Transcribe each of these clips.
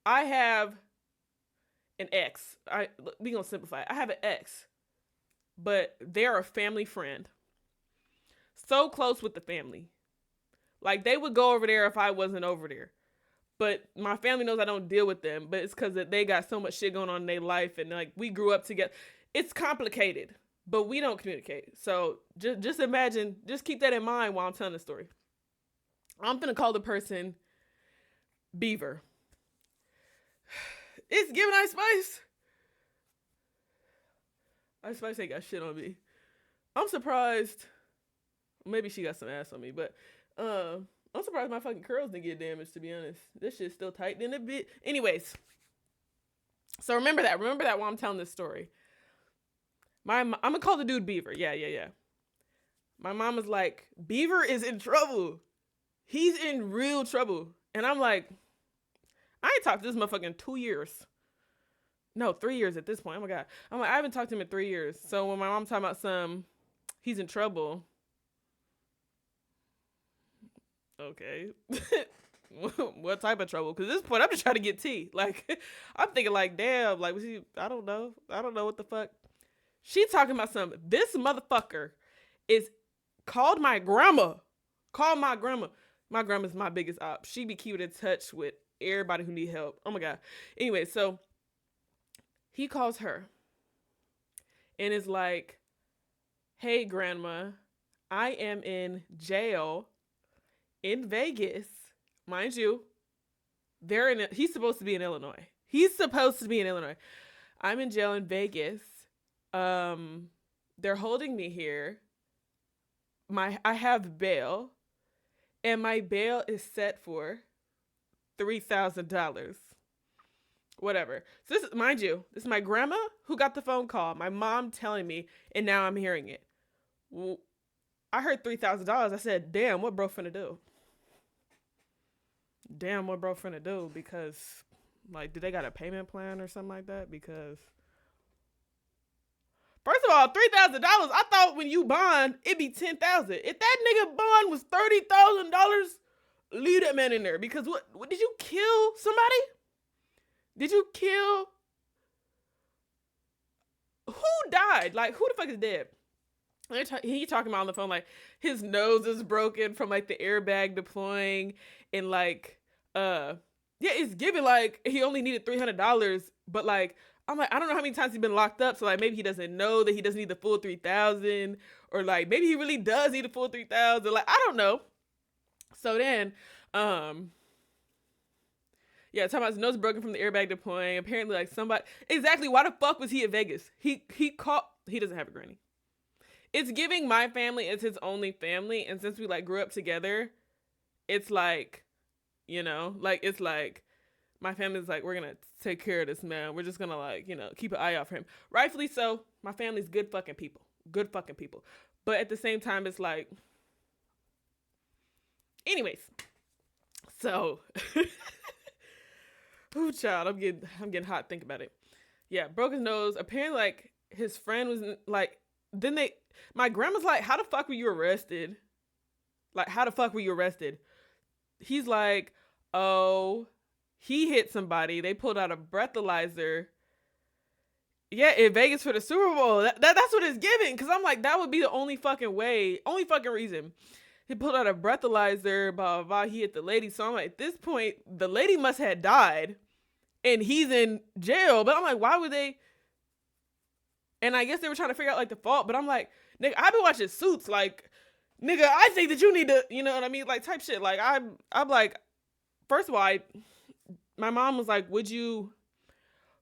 I have an ex. We gonna simplify it. I have an ex, but they're a family friend. So close with the family. Like they would go over there if I wasn't over there. But my family knows I don't deal with them. But it's because they got so much shit going on in their life, and like we grew up together. It's complicated, but we don't communicate. So just imagine, just keep that in mind while I'm telling the story. I'm gonna call the person Beaver. It's giving Ice Spice. Ice Spice ain't got shit on me. I'm surprised. Maybe she got some ass on me, but I'm surprised my fucking curls didn't get damaged. To be honest, this shit's still tight in a bit. Anyways, so remember that. Remember that while I'm telling this story. I'm gonna call the dude Beaver. Yeah. My mom was like, Beaver is in trouble. He's in real trouble, and I'm like, I ain't talked to this motherfucker in 2 years. No, 3 years at this point. Oh my god. I'm like, I haven't talked to him in 3 years. So when my mom talking about he's in trouble. Okay. What type of trouble? Because at this point, I'm just trying to get tea. Like, I'm thinking like, damn, like, was he, I don't know. I don't know what the fuck. She talking about something. This motherfucker is called my grandma. Called my grandma. My grandma's my biggest op. She be keeping in touch with everybody who need help. Oh my god. Anyway, so he calls her and is like, hey, grandma, I am in jail in Vegas. Mind you, he's supposed to be in Illinois. He's supposed to be in Illinois. I'm in jail in Vegas. They're holding me here. I have bail, and my bail is set for $3,000. Whatever. So this is, mind you, this is my grandma who got the phone call. My mom telling me, and now I'm hearing it. Well, I heard $3,000. I said, damn, what bro finna do? Because, like, do they got a payment plan or something like that? Because, first of all, $3,000. I thought when you bond, it'd be $10,000. If that nigga bond was $30,000, leave that man in there. Because what did you kill somebody? Did you kill? Who died? Like, who the fuck is dead? He talking about on the phone like his nose is broken from like the airbag deploying, and like yeah, it's giving like he only needed $300, but like I'm like, I don't know how many times he's been locked up, so like maybe he doesn't know that he doesn't need the full 3,000, or like maybe he really does need the full 3,000. Like, I don't know. So then yeah, talking about his nose broken from the airbag deploying. Apparently, like somebody, exactly, why the fuck was he at Vegas? He doesn't have a granny. It's giving my family is his only family, and since we like grew up together, it's like, like it's like my family's like, we're gonna take care of this man. We're just gonna like, keep an eye out for him. Rightfully so. My family's good fucking people. Good fucking people. But at the same time, it's like, anyways. So, ooh, child, I'm getting hot. Think about it. Yeah, broke his nose. Apparently, like his friend was like. Then my grandma's like, how the fuck were you arrested? Like, how the fuck were you arrested? He's like, oh, he hit somebody. They pulled out a breathalyzer. Yeah, in Vegas for the Super Bowl. That's what it's giving. Because I'm like, that would be the only fucking way. Only fucking reason. He pulled out a breathalyzer, blah, blah, blah. He hit the lady. So I'm like, at this point, the lady must have died. And he's in jail. But I'm like, why would they? And I guess they were trying to figure out like the fault. But I'm like, nigga, I've been watching Suits. Like, nigga, I think that you need to, you know what I mean? Like, type shit. Like, I'm like, first of all, my mom was like, would you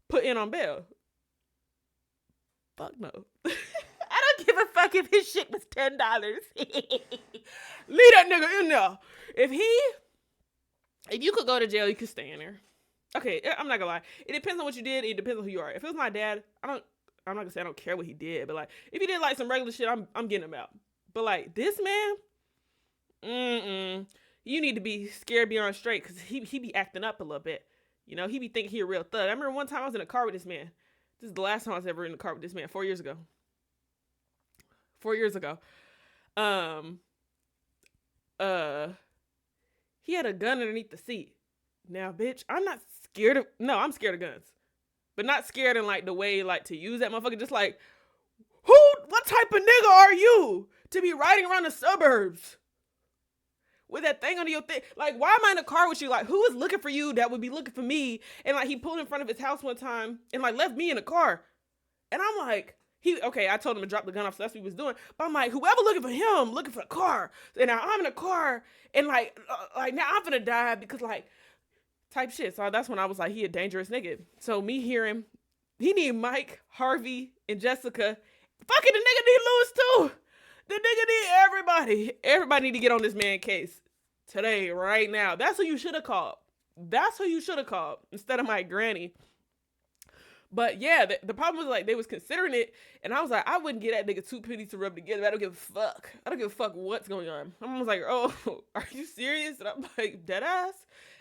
put in on bail? Fuck no. I don't give a fuck if his shit was $10. Leave that nigga in there. If you could go to jail, you could stay in there. Okay, I'm not gonna lie. It depends on what you did. It depends on who you are. If it was my dad, I'm not gonna say I don't care what he did, but like, if he did like some regular shit, I'm getting him out. But like this man, you need to be scared beyond straight, because he be acting up a little bit. He be thinking he a real thug. I remember one time I was in a car with this man. This is the last time I was ever in a car with this man. 4 years ago. 4 years ago. He had a gun underneath the seat. Now, bitch, I'm not scared of, no, I'm scared of guns. But not scared in like the way like to use that motherfucker. Just like, what type of nigga are you to be riding around the suburbs with that thing under your thing? Like, why am I in a car with you? Like, who is looking for you that would be looking for me? And like, he pulled in front of his house one time and like left me in the car. And I'm like, I told him to drop the gun off, so that's what he was doing. But I'm like, whoever looking for him, looking for the car. And now I'm in a car and like now I'm gonna die because like, type shit. So that's when I was like, he a dangerous nigga. So me hearing, he need Mike, Harvey, and Jessica. Fucking the nigga need Lewis too. The nigga need everybody. Everybody need to get on this man case today, right now. That's who you should have called. That's who you should have called instead of my granny. But yeah, the problem was like they was considering it, and I was like, I wouldn't get that nigga two pennies to rub together. I don't give a fuck. I don't give a fuck what's going on. I was like, oh, are you serious? And I'm like, dead ass.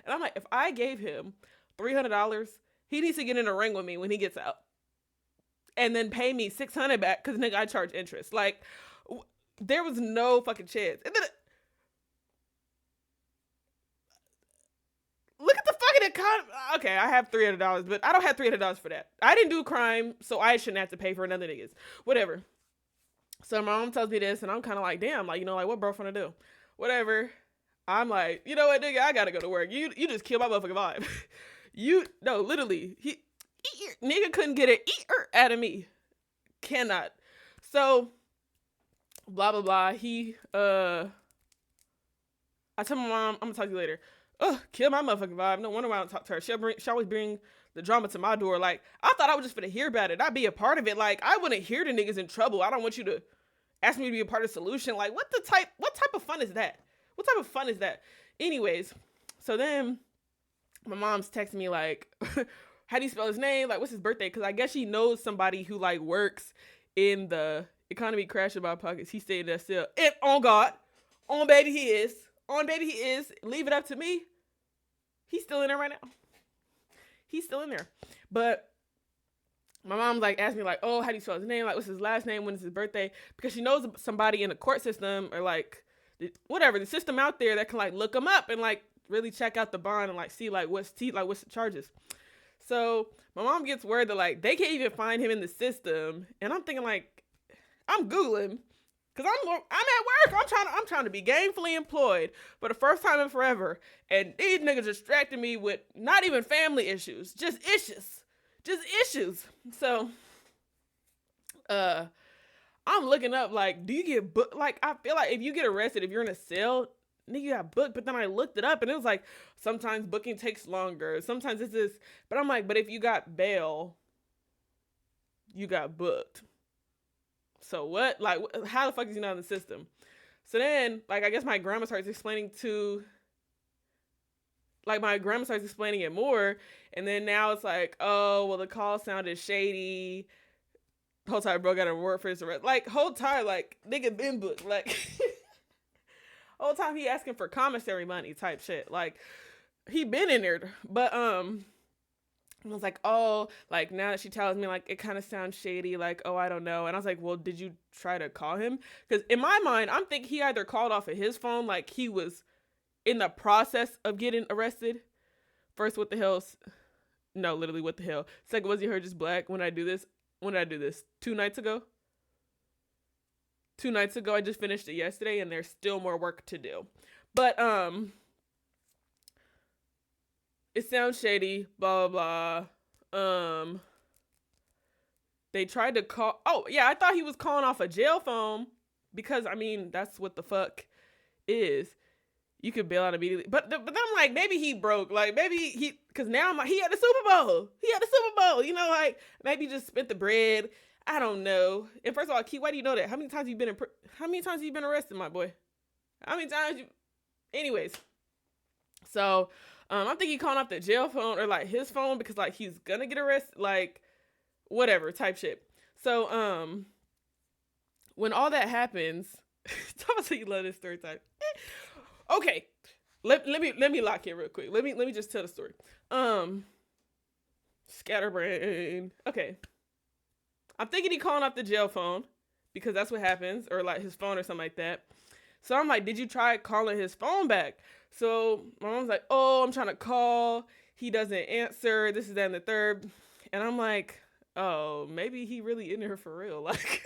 And I'm like, if I gave him $300, he needs to get in a ring with me when he gets out, and then pay me $600 back because nigga I charge interest. Like, there was no fucking chance. And then look at the fucking economy. Okay, I have $300, but I don't have $300 for that. I didn't do a crime, so I shouldn't have to pay for another niggas. Whatever. So my mom tells me this, and I'm kind of like, damn, like, you know, like, what bro finna do? Whatever. I'm like, you know what, nigga, I gotta go to work. You just killed my motherfucking vibe. No, literally, nigga couldn't get an out of me. Cannot. So, blah, blah, blah. I tell my mom, I'm gonna talk to you later. Kill my motherfucking vibe. No wonder why I don't talk to her. She always bring the drama to my door. Like, I thought I was just gonna hear about it. I'd be a part of it. Like, I wouldn't hear the niggas in trouble. I don't want you to ask me to be a part of the solution. Like, what type of fun is that? What type of fun is that? Anyways, so then my mom's texting me like, how do you spell his name? Like, what's his birthday? Because I guess she knows somebody who like works in the economy crash of our pockets. He stayed there still. And on God, on baby he is. On baby he is. Leave it up to me. He's still in there right now. He's still in there. But my mom's like asked me like, oh, how do you spell his name? Like, what's his last name? When is his birthday? Because she knows somebody in the court system or like whatever, the system out there that can like look him up and like really check out the bond and like see like what's the charges. So my mom gets word that like they can't even find him in the system, and I'm thinking like, I'm Googling because I'm at work. I'm trying to be gainfully employed for the first time in forever, and these niggas distracting me with not even family issues, just issues. So, I'm looking up like, do you get booked? Like, I feel like if you get arrested, if you're in a cell, nigga, you got booked. But then I looked it up and it was like, sometimes booking takes longer. Sometimes it's this. But I'm like, but if you got bail, you got booked. So what? Like, how the fuck is he not in the system? So then, like, I guess my grandma starts explaining it more. And then now it's like, oh, well, the call sounded shady. Whole time bro got a warrant for his arrest. Like, whole time, like, nigga been booked. Like, whole time he asking for commissary money type shit. Like, he been in there. But, I was like, oh, like, now that she tells me, like, it kind of sounds shady. Like, oh, I don't know. And I was like, well, did you try to call him? Because in my mind, I'm thinking he either called off of his phone, like, he was in the process of getting arrested. First, what the hell? No, literally, what the hell? Second, was he heard just black when I do this? When did I do this? 2 nights ago? 2 nights ago. I just finished it yesterday, and there's still more work to do. But, it sounds shady, blah, blah, blah. They tried to call... Oh, yeah, I thought he was calling off a jail phone because, I mean, that's what the fuck is. You could bail out immediately. But then I'm like, maybe he broke. Like, maybe he... Because now I'm like, he had the Super Bowl. You know, like, maybe just spent the bread. I don't know. And first of all, Key, why do you know that? How many times have you been arrested, my boy? How many times you... Anyways. So, I'm thinking he calling off the jail phone or, like, his phone because, like, he's gonna get arrested. Like, whatever type shit. So, when all that happens... Tell me you love this story time. Okay, let me lock in real quick. Let me just tell the story. Scatterbrain. Okay, I'm thinking he calling off the jail phone because that's what happens, or like his phone or something like that. So I'm like, did you try calling his phone back? So my mom's like, oh, I'm trying to call. He doesn't answer. This is that and the third. And I'm like, oh, maybe he really in here for real. Like,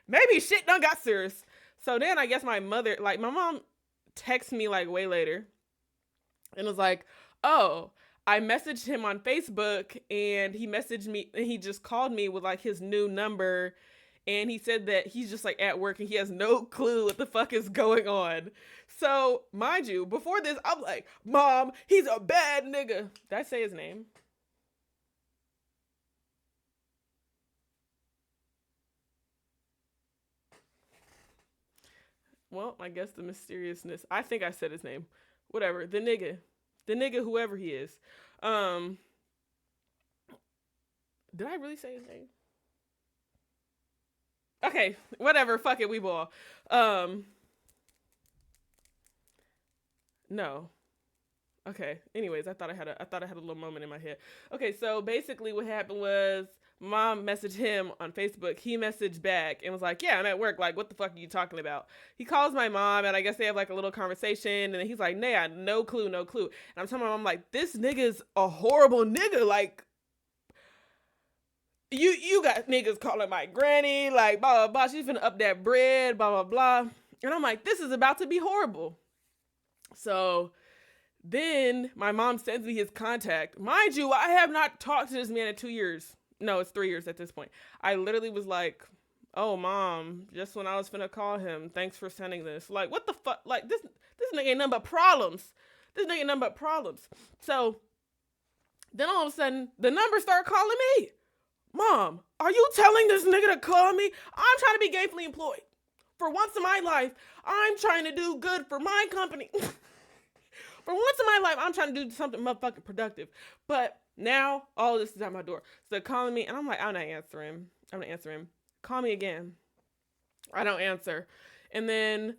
maybe shit done got serious. So then I guess my mom texted me like way later and was like, oh, I messaged him on Facebook and he messaged me and he just called me with like his new number. And he said that he's just like at work and he has no clue what the fuck is going on. So, mind you, before this, I'm like, Mom, he's a bad nigga. Did I say his name? Well, I guess the mysteriousness. I think I said his name. Whatever. The nigga. The nigga, whoever he is. Um, did I really say his name? Okay, whatever. Fuck it, we ball. Um, no. Okay. Anyways, I thought I had a little moment in my head. Okay, so basically what happened was mom messaged him on Facebook. He messaged back and was like, "Yeah, I'm at work. Like, what the fuck are you talking about?" He calls my mom and I guess they have like a little conversation and then he's like, "Nah, no clue, no clue." And I'm telling my mom like, "This nigga's a horrible nigga. Like, you got niggas calling my granny, like blah blah blah. She's finna up that bread, blah blah blah." And I'm like, "This is about to be horrible." So then my mom sends me his contact. Mind you, I have not talked to this man in 2 years. No, it's 3 years at this point. I literally was like, "Oh, mom, just when I was finna call him, thanks for sending this." Like, what the fuck? Like, this nigga ain't nothing but problems. This nigga ain't nothing but problems. So then all of a sudden, the number started calling me. Mom, are you telling this nigga to call me? I'm trying to be gainfully employed. For once in my life, I'm trying to do good for my company. For once in my life, I'm trying to do something motherfucking productive. But now, all this is at my door. So they're calling me, and I'm like, I'm not answering. I'm not answering. Call me again. I don't answer. And then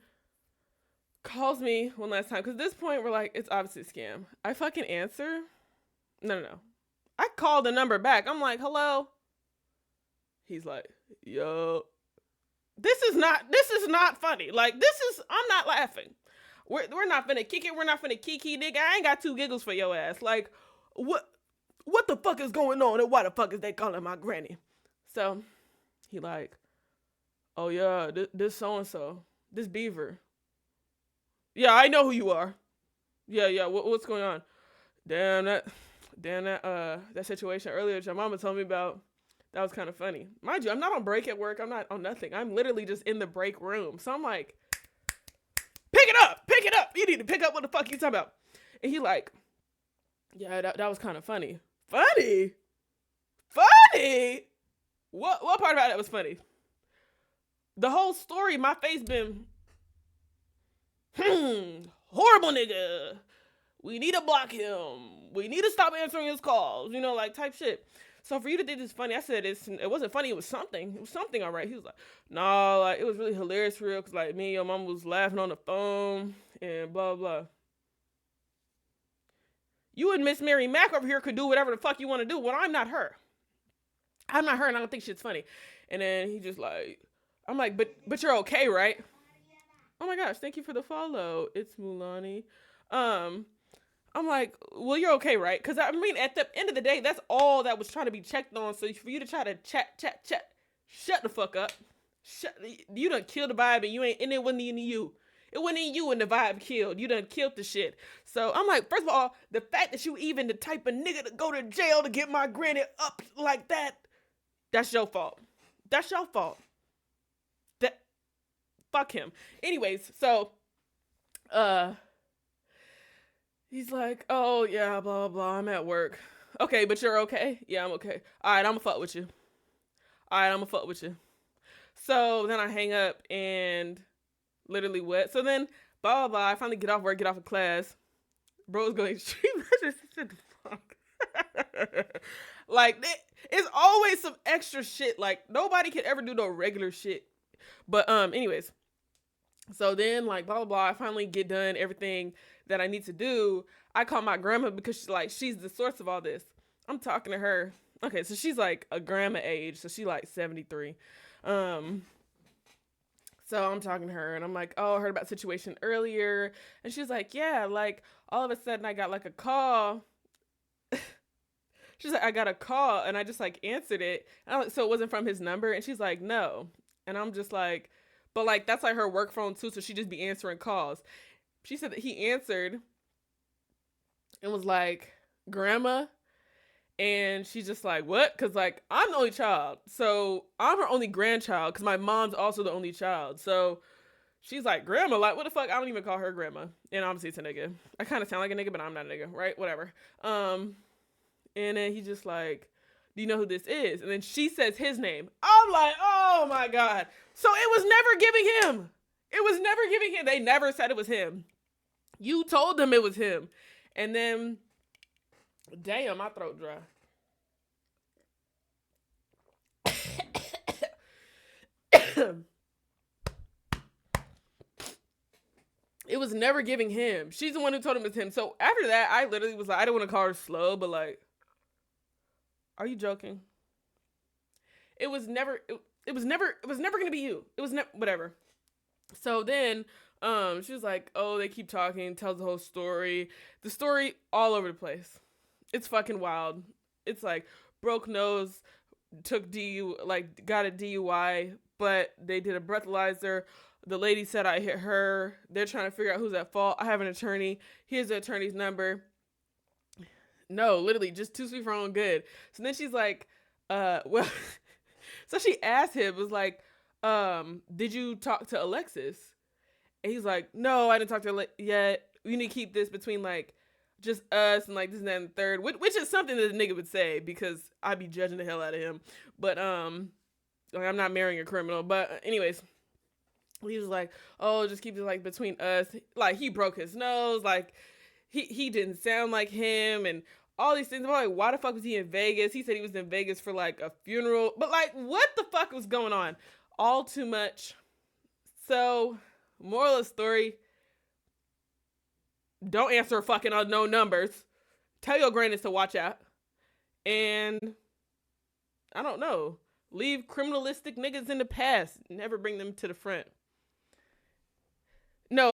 calls me one last time. Because at this point, we're like, it's obviously a scam. I fucking answer. No. I called the number back. I'm like, hello. He's like, yo. This is not funny. Like, I'm not laughing. We're not finna kick it. We're not finna kiki, nigga. I ain't got 2 giggles for your ass. Like, what the fuck is going on? And why the fuck is they calling my granny? So, he like, oh yeah, this so-and-so. This Beaver. Yeah, I know who you are. Yeah, what's going on? Damn, that situation earlier that your mama told me about, that was kind of funny. Mind you, I'm not on break at work. I'm not on nothing. I'm literally just in the break room. So I'm like, pick it up. You need to pick up what the fuck you talking about. And he like, yeah, that was kind of funny. Funny? What part about that was funny? The whole story, my face been, horrible nigga. We need to block him. We need to stop answering his calls. You know, like type shit. So for you to think this funny, I said it wasn't funny. It was something. It was something, all right. He was like, nah, like it was really hilarious for real. Cause like me and your mom was laughing on the phone and blah blah. You and Miss Mary Mack over here could do whatever the fuck you want to do. Well, I'm not her. I'm not her, and I don't think shit's funny. And then he just like, I'm like, but you're okay, right? Oh my gosh, thank you for the follow. It's Mulani. I'm like, well, you're okay, right? Because I mean, at the end of the day, that's all that was trying to be checked on. So for you to try to chat, shut the fuck up. You done killed the vibe, and it wasn't even you. It wasn't even you when the vibe killed. You done killed the shit. So I'm like, first of all, the fact that you even the type of nigga to go to jail to get my granny up like that, that's your fault. That's your fault. Fuck him. Anyways, so, he's like, oh, yeah, blah, blah, blah, I'm at work. Okay, but you're okay? Yeah, I'm okay. All right, I'm gonna fuck with you. So then I hang up and literally what? So then, blah, blah, blah, I finally get off work, get off of class. Bro's going, shut the fuck. Like, it's always some extra shit. Like, nobody can ever do no regular shit. But, anyways. So then, like, blah, blah, blah, I finally get done everything that I need to do. I call my grandma because she's the source of all this. I'm talking to her. Okay, so she's like a grandma age, so she like 73. So I'm talking to her and I'm like, oh, I heard about situation earlier. And she's like, yeah, like all of a sudden I got like a call. She's like, I got a call and I just like answered it. And I'm like, so it wasn't from his number? And she's like, no. And I'm just like, but like that's like her work phone too. So she just be answering calls. She said that he answered and was like, grandma. And she's just like, what? Because like I'm the only child. So I'm her only grandchild because my mom's also the only child. So she's like, grandma, like, what the fuck? I don't even call her grandma. And obviously it's a nigga. I kind of sound like a nigga, but I'm not a nigga, right? Whatever. And then he just like, do you know who this is? And then she says his name. I'm like, oh my God. So it was never giving him. It was never giving him. They never said it was him. You told them it was him. And then, damn, my throat dry. It was never giving him. She's the one who told him it's him. So after that, I literally was like, I don't want to call her slow, but like, are you joking? It was never, it was never gonna be you. It was never, whatever. So then, she was like, oh, they keep talking, tells the whole story. The story all over the place. It's fucking wild. It's like, broke nose, took like got a DUI, but they did a breathalyzer. The lady said I hit her. They're trying to figure out who's at fault. I have an attorney. Here's the attorney's number. No, literally, just too sweet for her own good. So then she's like, well, so she asked him, was like, did you talk to Alexis? And he's like, no, I didn't talk to her yet. We need to keep this between like just us and like this and that and the third, which is something that the nigga would say because I'd be judging the hell out of him. But like I'm not marrying a criminal. But anyways, he was like, oh, just keep it like between us. Like he broke his nose, like he didn't sound like him and all these things. I'm like, why the fuck was he in Vegas? He said he was in Vegas for like a funeral. But like, what the fuck was going on? All too much. So, moral of the story, don't answer fucking unknown numbers. Tell your grannies to watch out. And I don't know. Leave criminalistic niggas in the past. Never bring them to the front. No,